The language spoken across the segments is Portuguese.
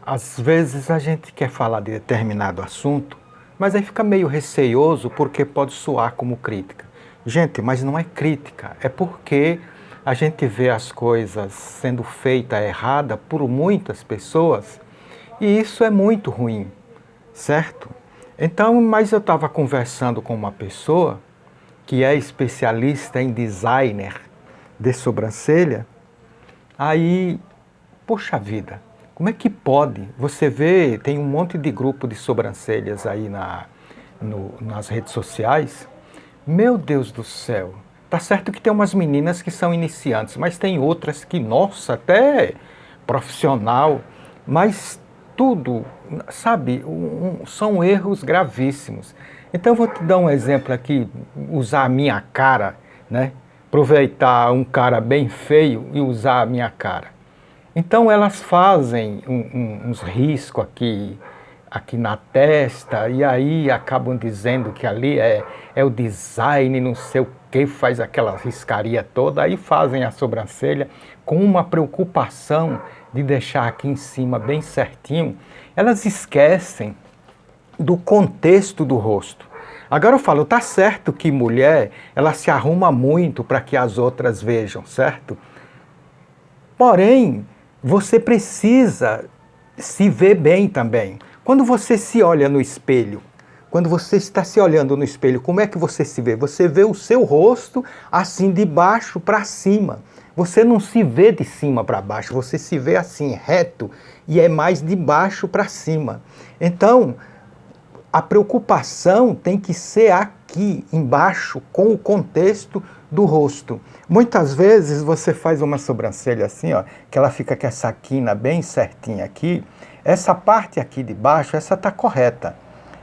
Às vezes a gente quer falar de determinado assunto, mas aí fica meio receioso porque pode soar como crítica. Gente, mas não é crítica, é porque a gente vê as coisas sendo feitas errada por muitas pessoas e isso é muito ruim, certo? Então, mas eu estava conversando com uma pessoa que é especialista em designer de sobrancelha, aí, poxa vida, como é que pode? Você vê, tem um monte de grupo de sobrancelhas aí nas redes sociais. Meu Deus do céu. Tá certo que tem umas meninas que são iniciantes, mas tem outras que, nossa, até profissional, mas tudo, sabe, são erros gravíssimos. Então eu vou te dar um exemplo aqui, usar a minha cara, né? Aproveitar um cara bem feio e usar a minha cara. Então elas fazem uns riscos aqui na testa e aí acabam dizendo que ali é o design, não sei o que, faz aquela riscaria toda, aí fazem a sobrancelha com uma preocupação de deixar aqui em cima bem certinho. Elas esquecem do contexto do rosto. Agora eu falo, tá certo que mulher, ela se arruma muito para que as outras vejam, certo? Porém, você precisa se ver bem também. Quando você se olha no espelho, quando você está se olhando no espelho, como é que você se vê? Você vê o seu rosto assim de baixo para cima. Você não se vê de cima para baixo, você se vê assim reto e é mais de baixo para cima. Então, a preocupação tem que ser aqui embaixo, com o contexto do rosto. Muitas vezes você faz uma sobrancelha assim, ó, que ela fica com essa quina bem certinha aqui. Essa parte aqui de baixo, essa tá correta.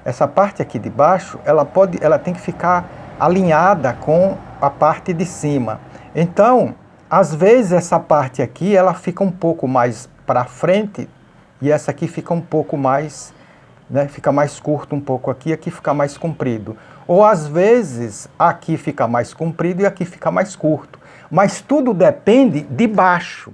Essa parte aqui de baixo, ela tem que ficar alinhada com a parte de cima. Então, às vezes essa parte aqui, ela fica um pouco mais para frente e essa aqui fica um pouco mais, né, fica mais curto um pouco aqui fica mais comprido. Ou às vezes aqui fica mais comprido e aqui fica mais curto. Mas tudo depende de baixo.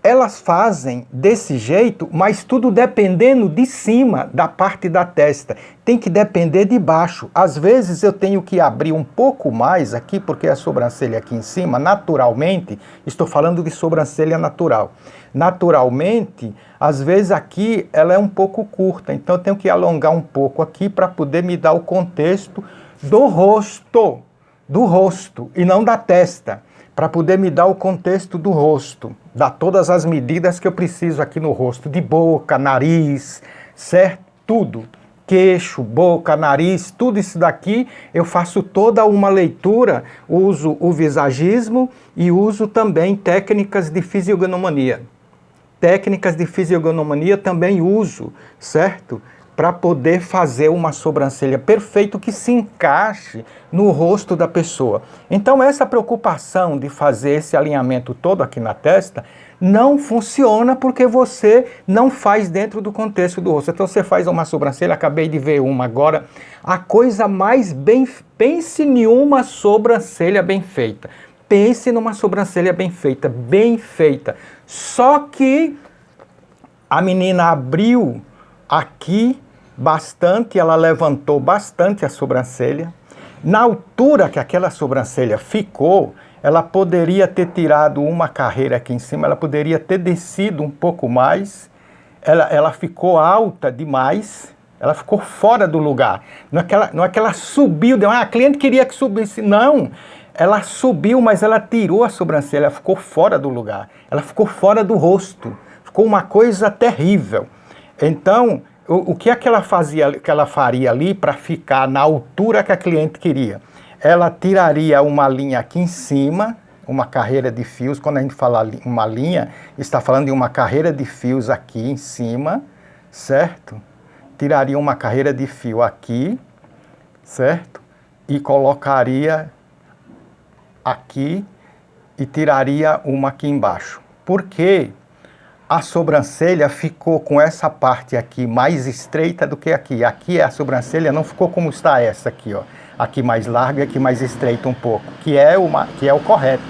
Elas fazem desse jeito, mas tudo dependendo de cima, da parte da testa. Tem que depender de baixo. Às vezes eu tenho que abrir um pouco mais aqui, porque a sobrancelha aqui em cima, naturalmente, estou falando de sobrancelha natural. Naturalmente, às vezes aqui ela é um pouco curta, então eu tenho que alongar um pouco aqui para poder me dar o contexto do rosto e não da testa, para poder me dar o contexto do rosto, dar todas as medidas que eu preciso aqui no rosto, de boca, nariz, certo? Tudo. Queixo, boca, nariz, tudo isso daqui, eu faço toda uma leitura, uso o visagismo e uso também técnicas de fisiognomonia. Técnicas de fisiognomonia também uso, certo? Para poder fazer uma sobrancelha perfeita que se encaixe no rosto da pessoa. Então essa preocupação de fazer esse alinhamento todo aqui na testa não funciona porque você não faz dentro do contexto do rosto. Então você faz uma sobrancelha, acabei de ver uma agora, a coisa mais bem... Pense em uma sobrancelha bem feita. Pense numa sobrancelha bem feita, bem feita. Só que a menina abriu aqui bastante, ela levantou bastante a sobrancelha. Na altura que aquela sobrancelha ficou, ela poderia ter tirado uma carreira aqui em cima, ela poderia ter descido um pouco mais. Ela ficou alta demais, ela ficou fora do lugar. Não é que ela subiu, a cliente queria que subisse, não. Ela subiu, mas ela tirou a sobrancelha, ela ficou fora do lugar. Ela ficou fora do rosto, ficou uma coisa terrível. Então, o que é que ela faria ali para ficar na altura que a cliente queria? Ela tiraria uma linha aqui em cima, uma carreira de fios. Quando a gente fala uma linha, está falando de uma carreira de fios aqui em cima, certo? Tiraria uma carreira de fio aqui, certo? E colocaria aqui e tiraria uma aqui embaixo. Por quê? A sobrancelha ficou com essa parte aqui mais estreita do que aqui. Aqui a sobrancelha não ficou como está essa aqui, ó. Aqui mais larga e aqui mais estreita um pouco, que é o correto.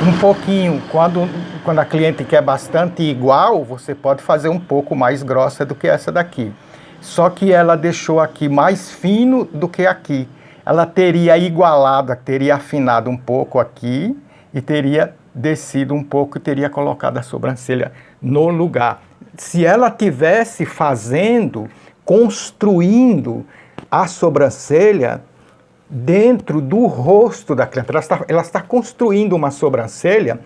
Um pouquinho, quando quando a cliente quer bastante igual, você pode fazer um pouco mais grossa do que essa daqui. Só que ela deixou aqui mais fino do que aqui. Ela teria igualado, teria afinado um pouco aqui e teria descido um pouco e teria colocado a sobrancelha no lugar. Se ela tivesse construindo a sobrancelha dentro do rosto da cliente, ela está construindo uma sobrancelha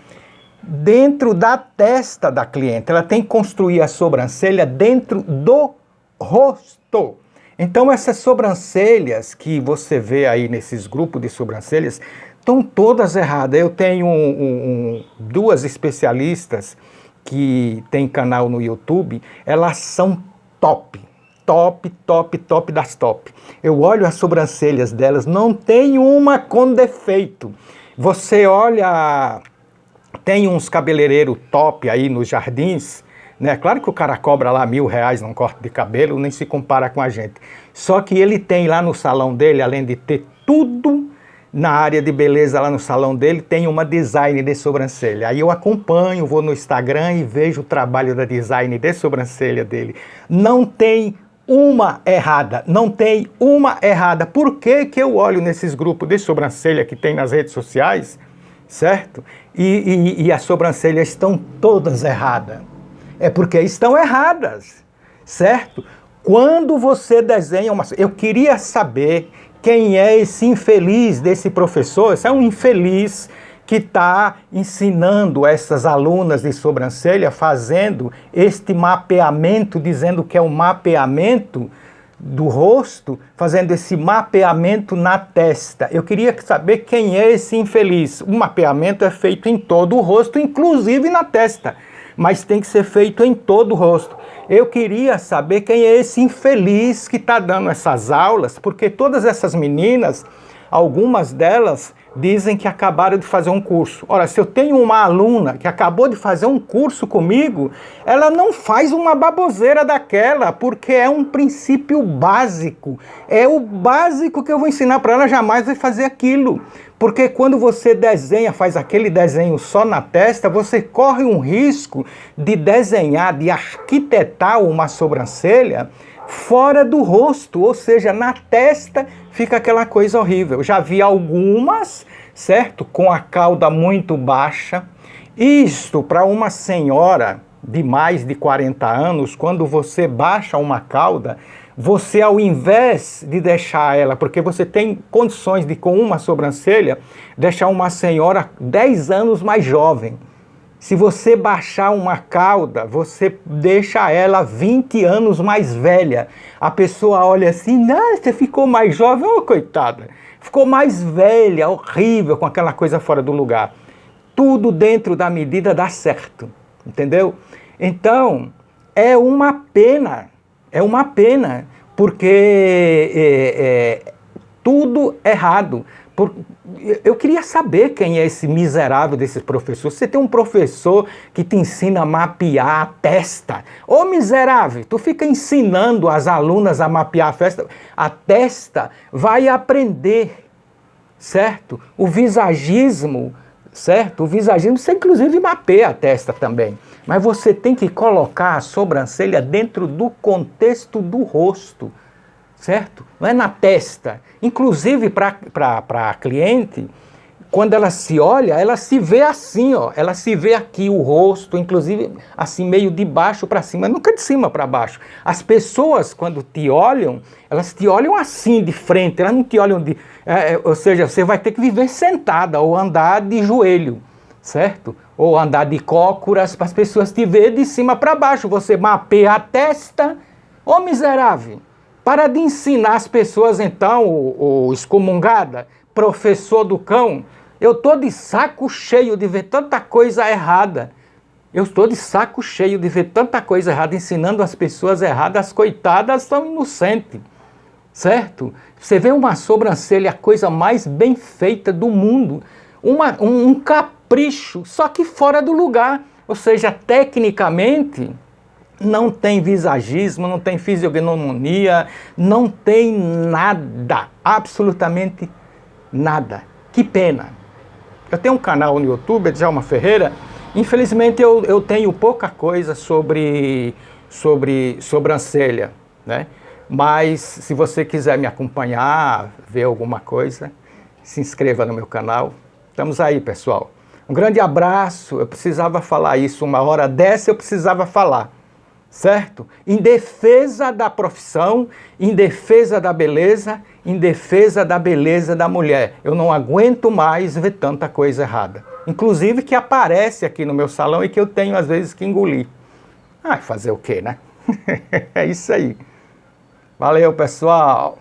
dentro da testa da cliente. Ela tem que construir a sobrancelha dentro do rosto. Então essas sobrancelhas que você vê aí nesses grupos de sobrancelhas estão todas erradas. Eu tenho duas especialistas que têm canal no YouTube, elas são top das top. Eu olho as sobrancelhas delas, não tem uma com defeito. Você olha, tem uns cabeleireiros top aí nos jardins, né? Claro que o cara cobra lá R$1.000 num corte de cabelo, nem se compara com a gente. Só que ele tem lá no salão dele, além de ter tudo na área de beleza lá no salão dele, tem uma design de sobrancelha. Aí eu acompanho, vou no Instagram e vejo o trabalho da design de sobrancelha dele. Não tem uma errada, não tem uma errada. Por que que eu olho nesses grupos de sobrancelha que tem nas redes sociais, certo? E as sobrancelhas estão todas erradas. É porque estão erradas, certo? Quando você desenha uma... Eu queria saber quem é esse infeliz desse professor. Esse é um infeliz que está ensinando essas alunas de sobrancelha, fazendo este mapeamento, dizendo que é um mapeamento do rosto, fazendo esse mapeamento na testa. Eu queria saber quem é esse infeliz. O mapeamento é feito em todo o rosto, inclusive na testa, mas tem que ser feito em todo o rosto. Eu queria saber quem é esse infeliz que está dando essas aulas, porque todas essas meninas, algumas delas dizem que acabaram de fazer um curso. Ora, se eu tenho uma aluna que acabou de fazer um curso comigo, ela não faz uma baboseira daquela, porque é um princípio básico. É o básico que eu vou ensinar para ela, jamais vai fazer aquilo. Porque quando você desenha, faz aquele desenho só na testa, você corre um risco de desenhar, de arquitetar uma sobrancelha fora do rosto, ou seja, na testa fica aquela coisa horrível. Já vi algumas, certo? Com a cauda muito baixa. Isto para uma senhora de mais de 40 anos, quando você baixa uma cauda, você, ao invés de deixar ela, porque você tem condições de, com uma sobrancelha, deixar uma senhora 10 anos mais jovem. Se você baixar uma cauda, você deixa ela 20 anos mais velha. A pessoa olha assim, ah, você ficou mais jovem, oh, coitada. Ficou mais velha, horrível, com aquela coisa fora do lugar. Tudo dentro da medida dá certo, entendeu? Então, é uma pena, porque tudo errado. Eu queria saber quem é esse miserável desse professor. Você tem um professor que te ensina a mapear a testa. Ô miserável, tu fica ensinando as alunas a mapear a testa, vai aprender, certo? O visagismo, certo? O visagismo, você inclusive mapeia a testa também. Mas você tem que colocar a sobrancelha dentro do contexto do rosto, certo? Não é na testa. Inclusive para a cliente, quando ela se olha, ela se vê assim, ó. Ela se vê aqui o rosto, inclusive assim meio de baixo para cima, nunca de cima para baixo. As pessoas, quando te olham, elas te olham assim de frente, elas não te olham de... ou seja, você vai ter que viver sentada ou andar de joelho, certo? Ou andar de cócoras para as pessoas te verem de cima para baixo. Você mapeia a testa. Ô miserável! Para de ensinar as pessoas, então, o excomungada, professor do cão. Eu estou de saco cheio de ver tanta coisa errada. Eu estou de saco cheio de ver tanta coisa errada, ensinando as pessoas erradas. As coitadas são inocentes, certo? Você vê uma sobrancelha, a coisa mais bem feita do mundo. Um capricho, só que fora do lugar. Ou seja, tecnicamente... não tem visagismo, não tem fisiognomonia, não tem nada, absolutamente nada. Que pena. Eu tenho um canal no YouTube, Djalma Ferreira, Infelizmente eu tenho pouca coisa sobre sobrancelha, né? Mas se você quiser me acompanhar, ver alguma coisa, se inscreva no meu canal. Estamos aí, pessoal. Um grande abraço. Eu precisava falar isso, uma hora dessa eu precisava falar, certo? Em defesa da profissão, em defesa da beleza, em defesa da beleza da mulher. Eu não aguento mais ver tanta coisa errada. Inclusive que aparece aqui no meu salão e que eu tenho às vezes que engolir. Ah, fazer o quê, né? É isso aí. Valeu, pessoal!